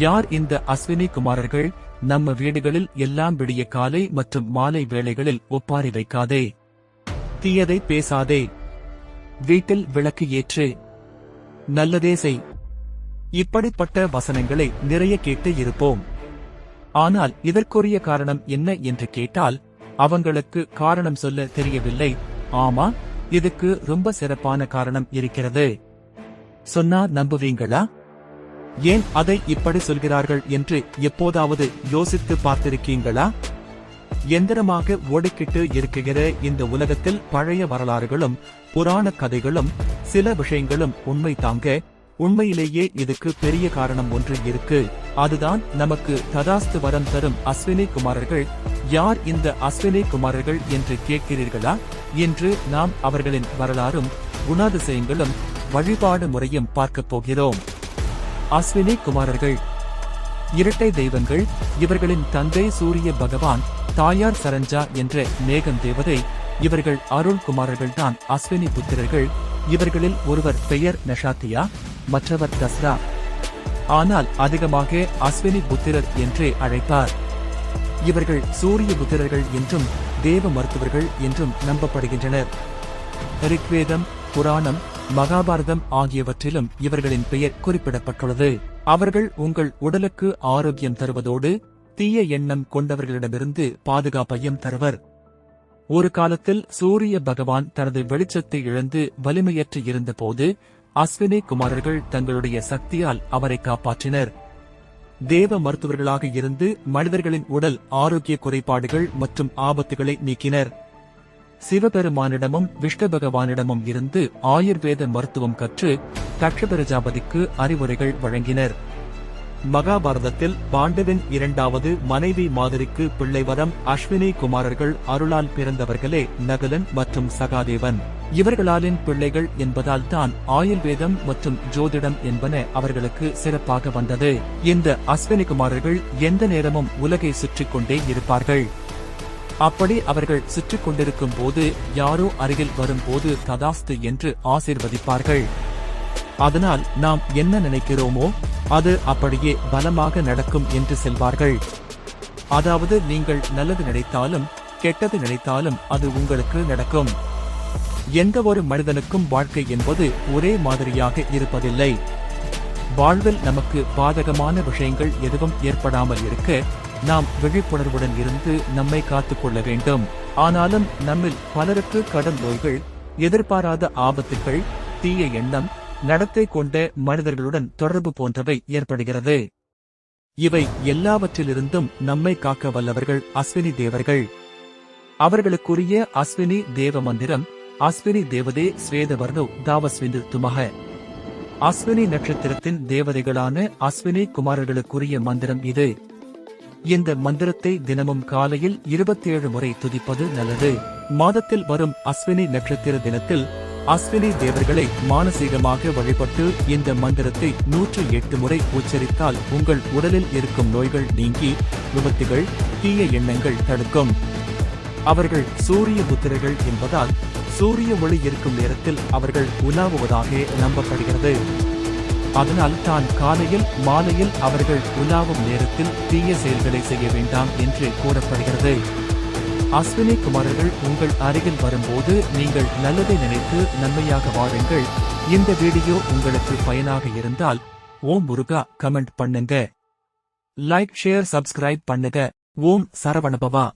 யார் இந்த அஸ்வினி குமாரர்கள்? நம்ம வீடுகளில் எல்லாம் விடிய காலை மற்றும் மாலை வேளைகளில் ஒப்பாரி வைக்காதே, தீயதை பேசாதே, வீட்டில் விளக்கு ஏற்று, நல்லதே செய், இப்படிப்பட்ட வசனங்களை நிறைய கேட்டு இருப்போம். ஆனால் இதற்குரிய காரணம் என்ன என்று கேட்டால் அவங்களுக்கு காரணம் சொல்ல தெரியவில்லை. ஆமா, இதுக்கு ரொம்ப சிறப்பான காரணம் இருக்கிறது. சொன்னா நம்புவீங்களா? ஏன் அதை இப்படி சொல்கிறார்கள் என்று எப்போதாவது யோசித்து பார்த்திருக்கீங்களா? எந்திரமாக ஓடிக்கிட்டு இருக்கிற இந்த உலகத்தில் பழைய வரலாறுகளும் புராண கதைகளும் சில விஷயங்களும் உண்மை தாங்க. உண்மையிலேயே இதுக்கு பெரிய காரணம் ஒன்று இருக்கு. அதுதான் நமக்கு ததாஸ்து வரம் தரும் அஸ்வினி குமாரர்கள். யார் இந்த அஸ்வினி குமாரர்கள் என்று கேட்கிறீர்களா? இன்று நாம் அவர்களின் வரலாறும் குணாதிசயங்களும் வழிபாடு முறையும் பார்க்கப் போகிறோம். அஸ்வினி குமாரர்கள் இரட்டை தெய்வங்கள். இவர்களின் தந்தை சூரிய பகவான், தாயார் சரஞ்சா என்ற மேகம் தேவதை. இவர்கள் அருள் குமாரர்கள்தான் அஸ்வினி புத்திரர்கள். இவர்களில் ஒருவர் பெயர் நஷாத்தியா, மற்றவர் தஸ்ரா. ஆனால் அதிகமாக அஸ்வினி புத்திரர் என்றே அழைப்பார். இவர்கள் சூரிய புத்திரர்கள் என்றும் தேவ மருத்துவர்கள் என்றும் நம்பப்படுகின்றனர். ரிக்வேதம், புராணம், மகாபாரதம் ஆகியவற்றிலும் இவர்களின் பெயர் குறிப்பிடப்பட்டுள்ளது. அவர்கள் உங்கள் உடலுக்கு ஆரோக்கியம் தருவதோடு தீய எண்ணம் கொண்டவர்களிடமிருந்து பாதுகாப்பையும் தருவர். ஒரு காலத்தில் சூரிய பகவான் தனது வெளிச்சத்தை இழந்து வலிமையற்று இருந்தபோது அஸ்வினி குமாரர்கள் தங்களுடைய சக்தியால் அவரை காப்பாற்றினர். தேவ மருத்துவர்களாக இருந்து மனிதர்களின் உடல் ஆரோக்கிய குறைபாடுகள் மற்றும் ஆபத்துகளை நீக்கினர். சிவபெருமானிடமும் விஷ்ணு பகவானிடமும் இருந்து ஆயுர்வேத மருத்துவம் கற்று தக்ஷ பிரஜாபதிக்கு அறிவுரைகள் வழங்கினர். மகாபாரதத்தில் பாண்டவின் இரண்டாவது மனைவி மாதிரிக்கு பிள்ளை வரம் அஸ்வினி குமாரர்கள் அருளால் பிறந்தவர்களே நகுலன் மற்றும் சகாதேவன். இவர்களாலின் பிள்ளைகள் என்பதால் தான் ஆயுர்வேதம் மற்றும் ஜோதிடம் என்பன அவர்களுக்கு சிறப்பாக வந்தது. இந்த அஸ்வினி குமாரர்கள் எந்த நேரமும் உலகை சுற்றிக் கொண்டே இருப்பார்கள். அப்படி அவர்கள் சுற்றிக் கொண்டிருக்கும் போது யாரோ அருகில் வரும்போது ததாஸ்து என்று ஆசீர்வதிப்பார்கள். அதனால் நாம் என்ன நினைக்கிறோமோ அது அப்படியே பலமாக நடக்கும் என்று செல்வார்கள். அதாவது நீங்கள் நல்லது நினைத்தாலும் கெட்டது நினைத்தாலும் அது உங்களுக்கு நடக்கும். எந்த ஒரு மனிதனுக்கும் வாழ்க்கை என்பது ஒரே மாதிரியாக இருப்பதில்லை. வாழ்வில் நமக்கு பாதகமான விஷயங்கள் எதுவும் ஏற்படாமல் இருக்க நாம் விழிப்புணர்வுடன் இருந்து நம்மை காத்துக்கொள்ள வேண்டும். ஆனாலும் நம்மில் பலருக்கு கடன் நோய்கள், எதிர்பாராத ஆபத்துகள், தீய எண்ணம், நடத்தை கொண்ட மனிதர்களுடன் தொடர்பு போன்றவை ஏற்படுகிறது. இவை எல்லாவற்றிலிருந்தும் நம்மை காக்க வல்லவர்கள் அஸ்வினி தேவர்கள். அவர்களுக்குரிய அஸ்வினி தேவ மந்திரம் அஸ்வினி தேவதே ஸ்வேதவர்ணு தாவஸ்விந்து துமக. அஸ்வினி நட்சத்திரத்தின் தேவதைகளான அஸ்வினி குமாரர்களுக்குரிய மந்திரம் இது. இந்த மந்திரத்தை தினமும் காலையில் 27 முறை துதிப்பது நல்லது. மாதத்தில் வரும் அஸ்வினி நட்சத்திர தினத்தில் அஸ்வினி தேவர்களை மானசீகமாக வழிபட்டு இந்த மந்திரத்தை 108 முறை உச்சரித்தால் உங்கள் உடலில் இருக்கும் நோய்கள் நீங்கி விபத்துகள், தீய எண்ணங்கள் தடுக்கும். அவர்கள் சூரிய புத்திரர்கள் என்பதால் சூரிய ஒளி இருக்கும் நேரத்தில் அவர்கள் உலாவுவதாக நம்பப்படுகிறது. அதனால் தான் காலையில் மாலையில் அவர்கள் உலாவும் நேரத்தில் தீய செயல்களை செய்ய வேண்டாம் என்று கூறப்படுகிறது. அஸ்வினி குமாரர்கள் உங்கள் அருகில் வரும்போது நீங்கள் நல்லதை நினைத்து நன்மையாக வாழுங்கள். இந்த வீடியோ உங்களுக்கு பயனாக இருந்தால் ஓம் முருகா கமெண்ட் பண்ணுங்க, லைக், ஷேர், சப்ஸ்கிரைப் பண்ணுங்க. ஓம் சரவணபவா.